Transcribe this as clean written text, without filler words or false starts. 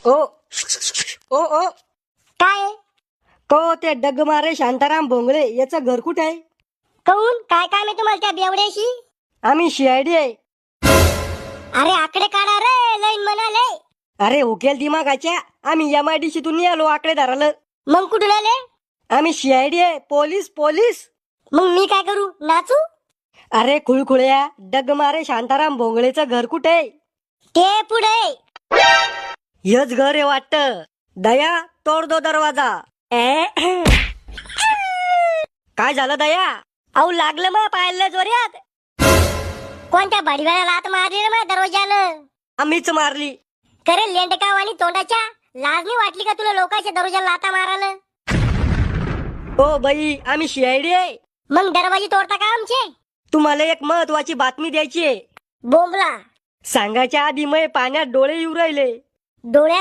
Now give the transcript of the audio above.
ओ ओ ओ काय तो ते डगमारे शांताराम भोंगळे याचं घर कुठे आहे? कहून काय काम आहे तुम्हाला त्या बेवड्याशी? आम्ही सीआयडी आहे. अरे आकडे काढा रे, लाईन म्हणाले. अरे हुकेल दिमागाच्या, आम्ही MIDC तून आलो आकडे धराला. मग कुठून आले? आम्ही सीआयडी आहे. Police police. मग मी काय करू, नाचू? अरे खुळखुळ्या, डगमारे शांताराम भोंगळेचं घर कुठे आहे? ते पुढे. हेच घर आहे वाटतं. दया तोड दो दरवाजा. काय झालं दया? अहो लागलं मग पाहिलं जोऱ्यात. कोणत्या भाडीवाल्याला हात मारली रे मग दरवाजानं? आम्हीच मारली. करे लेंडकाव आणि तोंडाच्या, लाज नाही वाटली का तुला लोकांच्या दरवाजाला लाथा मारायला? ओ बाई, आम्ही सीआयडी आहे. मग दरवाजे तोडता का आमचे? तुम्हाला एक महत्वाची बातमी द्यायची आहे. बोंबला. सांगायच्या आधी मग पाण्यात डोळे येऊ राहिले. डोळ्यात